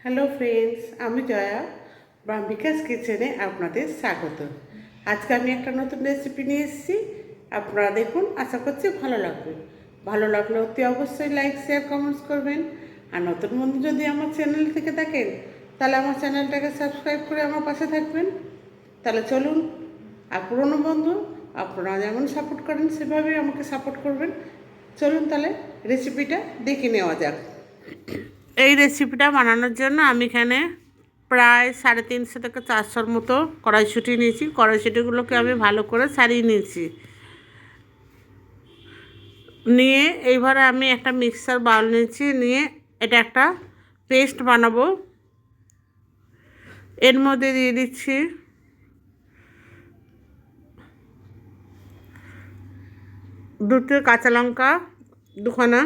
Hello friends, আমি জয়া বিকাশ কিচেনে আপনাদের স্বাগত। আজকে আমি একটা নতুন রেসিপি নিয়ে এসেছি। আপনারা দেখুন, আশা করছি ভালো লাগবে। ভালো লাগলে অতি অবশ্যই লাইক, শেয়ার, কমেন্টস করবেন। আর নতুন বন্ধু যদি আমার চ্যানেল থেকে থাকেন, তাহলে আমার চ্যানেলটাকে সাবস্ক্রাইব করে আমার পাশে থাকবেন। তাহলে চলুন, আর পুরনো বন্ধু, আপনারা যেমন সাপোর্ট করেন সেভাবেই আমাকে সাপোর্ট করবেন। চলুন তাহলে রেসিপিটা দেখে নেওয়া যাক। এই রেসিপিটা বানানোর জন্য আমি এখানে প্রায় 350 থেকে 400-র মতো কড়াইশুঁটি নিয়েছি। কড়াইশুঁটিগুলোকে আমি ভালো করে ছাড়িয়ে নিয়েছি। নিয়ে এইবারে আমি একটা মিক্সার বাউল নিয়েছি, নিয়ে এটা একটা পেস্ট বানাবো। এর মধ্যে দিয়ে দিচ্ছি দুটো কাঁচা লঙ্কা, দুখানা।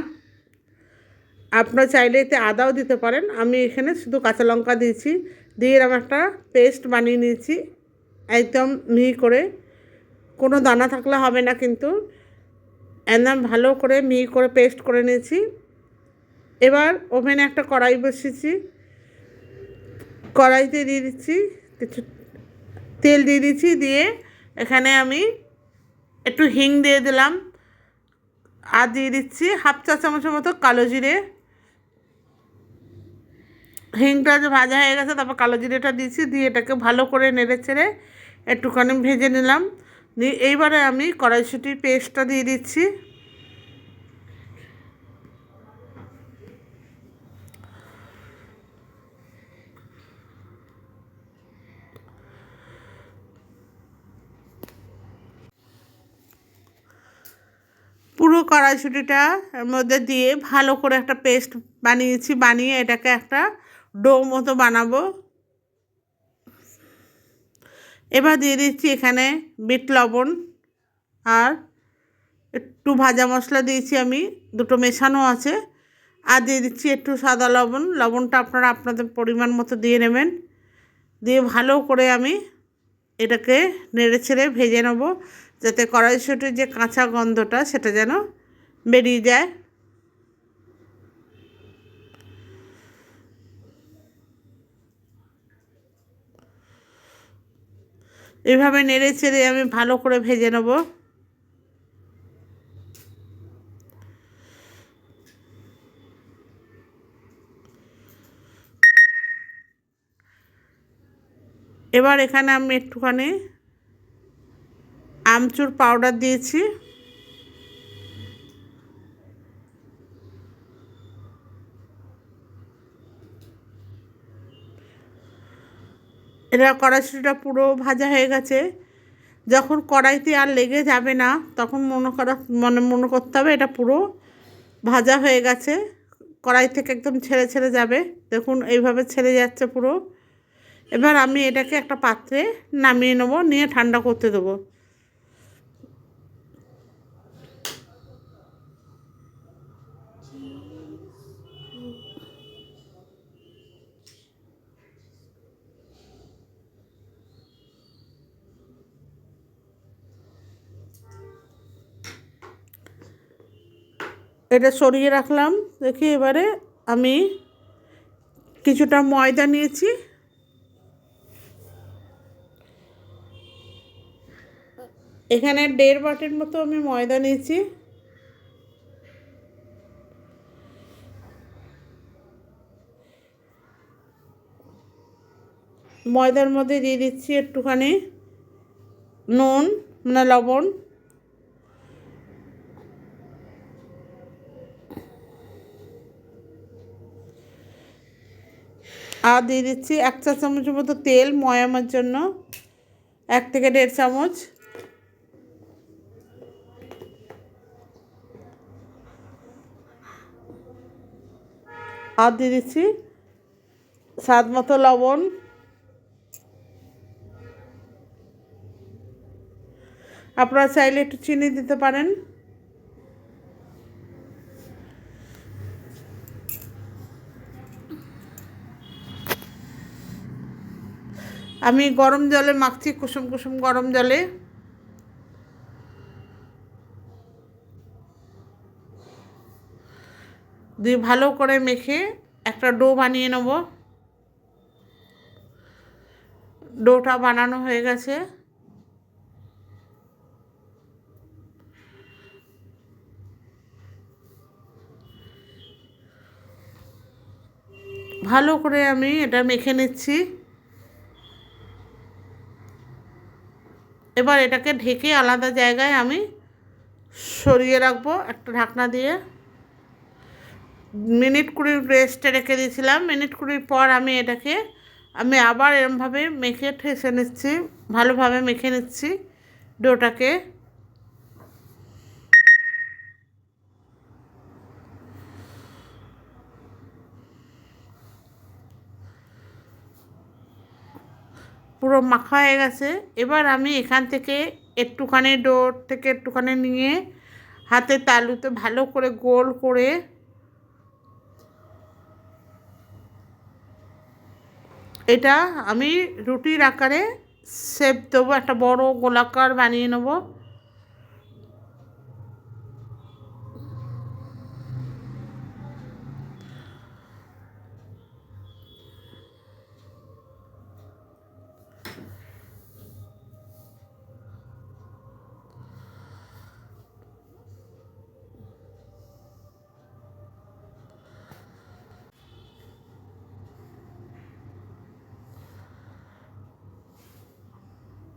আপনারা চাইলে এতে আদাও দিতে পারেন, আমি এখানে শুধু কাঁচা লঙ্কা দিয়েছি। দিয়ে এরকম একটা পেস্ট বানিয়ে নিয়েছি একদম মিহি করে। কোনো দানা থাকলে হবে না, কিন্তু একদম ভালো করে মিহি করে পেস্ট করে নিয়েছি। এবার ওভেনে একটা কড়াই বসিয়েছি। কড়াইতে দিয়ে দিচ্ছি কিছু তেল, দিয়ে দিচ্ছি। দিয়ে এখানে আমি একটু হিং দিয়ে দিলাম, আর দিয়ে দিচ্ছি 1/2 চা চামচের মতো কালো জিরে। হিংটা যে ভাজা হয়ে গেছে, তারপর কালো জিরেটা দিয়েছি। দিয়ে এটাকে ভালো করে নেড়ে চেড়ে একটুখানি ভেজে নিলাম। দিয়ে এইবারে আমি কড়াইশুঁটির পেস্টটা দিয়ে দিচ্ছি। পুরো কড়াইশুঁটিটা এর মধ্যে দিয়ে ভালো করে একটা পেস্ট বানিয়েছি। বানিয়ে এটাকে একটা ডো মতো বানাবো। এবার দিয়ে দিচ্ছি এখানে বিট লবণ, আর একটু ভাজা মশলা দিয়েছি আমি, দুটো মেশানো আছে। আর দিয়ে দিচ্ছি একটু সাদা লবণ। লবণটা আপনারা আপনাদের পরিমাণ মতো দিয়ে নেবেন। দিয়ে ভালো করে আমি এটাকে নেড়ে ছেড়ে ভেজে নেব, যাতে কড়াইশুঁটির যে কাঁচা গন্ধটা সেটা যেন বেরিয়ে যায়। এভাবে নেড়ে চেড়ে আমি ভালো করে ভেজে নেব। এবার এখানে আমি একটুখানি আমচুর পাউডার দিয়েছি। এটা কড়াইশুঁটিটা পুরো ভাজা হয়ে গেছে। যখন কড়াইতে আর লেগে যাবে না, তখন মনে করতে হবে এটা পুরো ভাজা হয়ে গেছে। কড়াই থেকে একদম ছেড়ে ছেড়ে যাবে। দেখুন এইভাবে ছেড়ে যাচ্ছে পুরো। এবার আমি এটাকে একটা পাত্রে নামিয়ে নেবো, নিয়ে ঠান্ডা করতে দেবো। এটা সরিয়ে রাখলাম। দেখি এবারে আমি কিছুটা ময়দা নিয়েছি। এখানে 1.5 বাটির মতো আমি ময়দা নিয়েছি। ময়দার মধ্যে দিয়ে দিচ্ছি একটুখানি নুন, মানে লবণ। আর দিয়ে দিচ্ছি 1 চা চামচের মতো তেল ময়ামের জন্য, 1 থেকে 1.5 চামচ। আর দিয়ে দিচ্ছি স্বাদ মতো লবণ। আপনারা চাইলে একটু চিনি দিতে পারেন। আমি গরম জলে মাখছি, কুসুম কুসুম গরম জলে। দিয়ে ভালো করে মেখে একটা ডো বানিয়ে নেব। ডোটা বানানো হয়ে গেছে। ভালো করে আমি এটা মেখে নিচ্ছি। এবার এটাকে ঢেকে আলাদা জায়গায় আমি সরিয়ে রাখবো একটা ঢাকনা দিয়ে। মিনিট 20 রেস্টে রেখে দিয়েছিলাম। মিনিট 20 পর এটাকে আবার এরমভাবে মেখে ঠেসে নিচ্ছি, ভালোভাবে মেখে নিচ্ছি ডোটাকে। পুরো মাখা হয়ে গেছে। এবার আমি এখান থেকে একটুখানি ডোর থেকে একটুখানি নিয়ে হাতে তালুতে ভালো করে গোল করে এটা আমি রুটির আকারে শেপ দেবো, একটা বড় গোলাকার বানিয়ে নেব।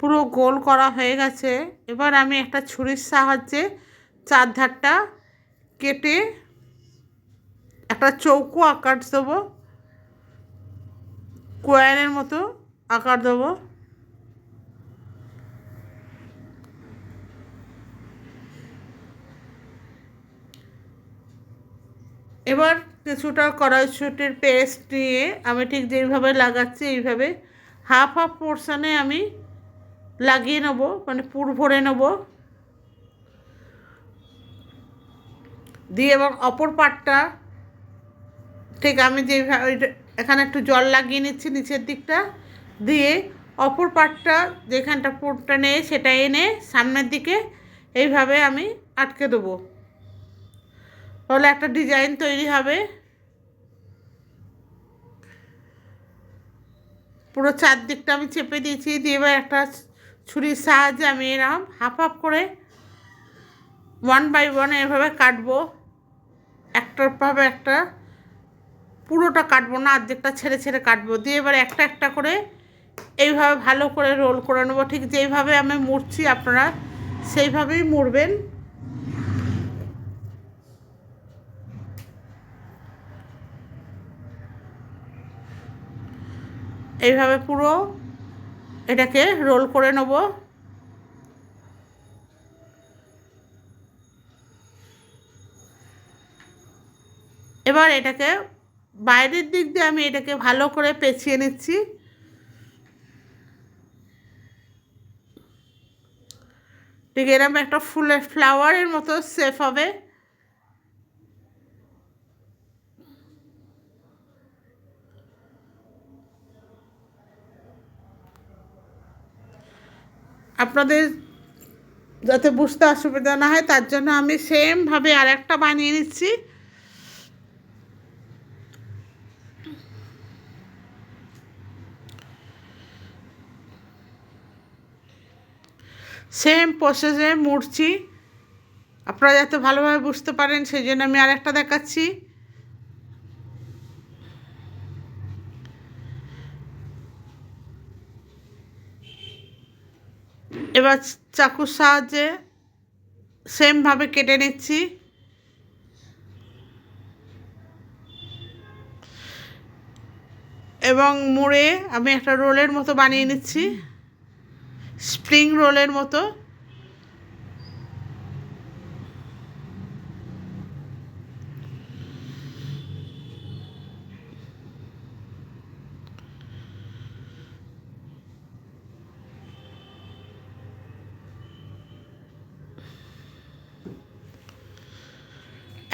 পুরো গোল করা হয়ে গেছে। এবার আমি একটা ছুরির সাহায্যে চারধারটা কেটে একটা চৌকো আকার দেবো, কোয়ারের মতো আকার দেবো। এবার কিছুটা কড়াইশুঁটির পেস্ট নিয়ে আমি ঠিক যেইভাবে লাগাচ্ছি এইভাবে হাফ হাফ পোর্শনে আমি লাগিয়ে নেব, মানে পুর ভরে নেব দিয়ে, এবং অপর পাটটা ঠিক আমি যেইভাবে এখানে একটু জল লাগিয়ে নিচ্ছি নিচের দিকটা দিয়ে, অপর পাটটা যেখানটা পুরটা নেই সেটা এনে সামনের দিকে এইভাবে আমি আটকে দেবো। তাহলে একটা ডিজাইন তৈরি হবে। পুরো চারদিকটা আমি চেপে দিয়েছি, দিয়ে এবার একটা ছুরির সাহায্যে আমি এরকম হাফ হাফ করে 1 বাই 1 এভাবে কাটবো। একটার ভাবে একটা, পুরোটা কাটবো না, অর্ধেকটা ছেড়ে ছেড়ে কাটবো। দিয়ে এবার একটা একটা করে এইভাবে ভালো করে রোল করে নেবো। ঠিক যেইভাবে আমি মুড়ছি আপনারা সেইভাবেই মুড়বেন। এইভাবে পুরো এটাকে রোল করে নেব। এবার এটাকে বাইরের দিক দিয়ে আমি এটাকে ভালো করে পেঁচিয়ে নিচ্ছি। ঠিক এরকম একটা ফুলের ফ্লাওয়ারের মতো শেপ হবে। আপনাদের যাতে বুঝতে অসুবিধা না হয় তার জন্য আমি সেমভাবে আর একটা বানিয়ে নিচ্ছি। সেম প্রসেসে মুড়ছি, আপনারা যাতে ভালোভাবে বুঝতে পারেন সেই জন্য আমি আরেকটা দেখাচ্ছি। এবার চাকুর সাহায্যে সেমভাবে কেটে নিচ্ছি। এবং মুড়ে আমি একটা রোলের মতো বানিয়ে নিচ্ছি, স্প্রিং রোলের মতো।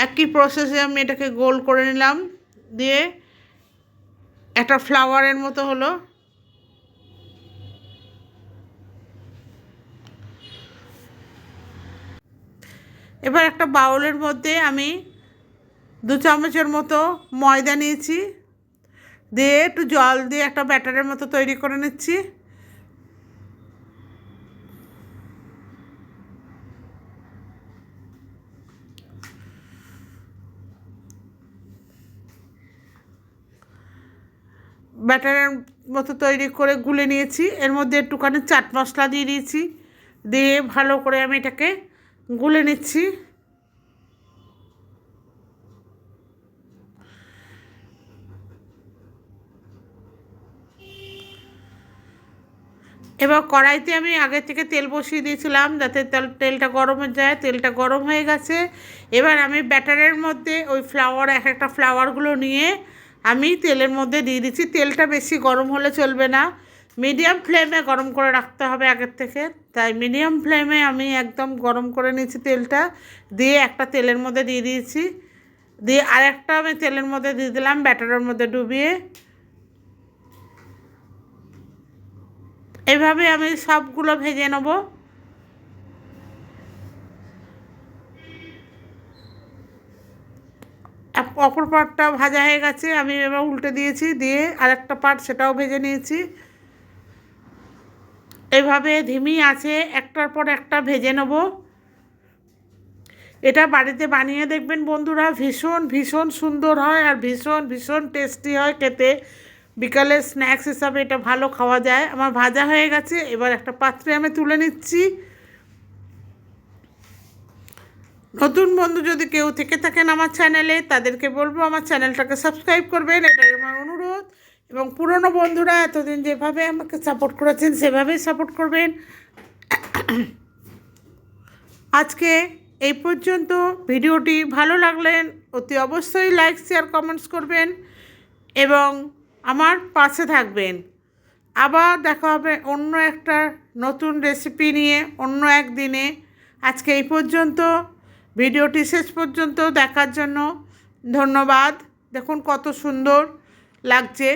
একই প্রসেসে আমি এটাকে গোল করে নিলাম, দিয়ে একটা ফ্লাওয়ারের মতো হলো। এবার একটা বাউলের মধ্যে আমি 2 চামচের মতো ময়দা নিয়েছি, দিয়ে একটু জল দিয়ে একটা ব্যাটারের মতো তৈরি করে নিচ্ছি। ব্যাটারের মতো তৈরি করে গুলে নিয়েছি। এর মধ্যে একটুখানি চাট মশলা দিয়ে দিয়েছি, দিয়ে ভালো করে আমি এটাকে গুলে নিচ্ছি। এবার কড়াইতে আমি আগে থেকে তেল বসিয়ে দিয়েছিলাম যাতে তেলটা গরম হয়ে যায়। তেলটা গরম হয়ে গেছে। এবার আমি ব্যাটারের মধ্যে ওই এক একটা ফ্লাওয়ারগুলো নিয়ে আমি তেলের মধ্যে দিয়ে দিচ্ছি। তেলটা বেশি গরম হলে চলবে না, মিডিয়াম ফ্লেমে গরম করে রাখতে হবে আগের থেকে। তাই মিডিয়াম ফ্লেমে আমি একদম গরম করে নিয়েছি তেলটা, দিয়ে একটা তেলের মধ্যে দিয়ে দিয়েছি, দিয়ে আরেকটা আমি তেলের মধ্যে দিয়ে দিলাম ব্যাটারের মধ্যে ডুবিয়ে। এভাবে আমি সবগুলো ভেজে নেব। অপর পার্টটা ভাজা হয়ে গেছে, আমি এবার উল্টে দিয়েছি, দিয়ে আরেকটা পার্ট সেটাও ভেজে নিয়েছি। এভাবে ধিমি আছে একটার পর একটা ভেজে নেব। এটা বাড়িতে বানিয়ে দেখবেন বন্ধুরা, ভীষণ ভীষণ সুন্দর হয় আর ভীষণ ভীষণ টেস্টি হয় খেতে। বিকালের স্ন্যাক্স হিসাবে এটা ভালো খাওয়া যায়। আমার ভাজা হয়ে গেছে, এবার একটা পাত্রে আমি তুলে নিচ্ছি। নতুন বন্ধু যদি কেউ থেকে থাকেন আমার চ্যানেলে, তাদেরকে বলবো আমার চ্যানেলটাকে সাবস্ক্রাইব করবেন, এটাই আমার অনুরোধ। এবং পুরনো বন্ধুরা এতদিন যেভাবে আমাকে সাপোর্ট করেছেন সেভাবেই সাপোর্ট করবেন। আজকে এই পর্যন্ত। ভিডিওটি ভালো লাগলে অতি অবশ্যই লাইক শেয়ার কমেন্টস করবেন এবং আমার পাশে থাকবেন। আবার দেখা হবে অন্য একটা নতুন রেসিপি নিয়ে অন্য এক দিনে। আজকে এই পর্যন্ত। ভিডিওটি শেষ পর্যন্ত দেখার জন্য ধন্যবাদ। দেখুন কত সুন্দর লাগছে।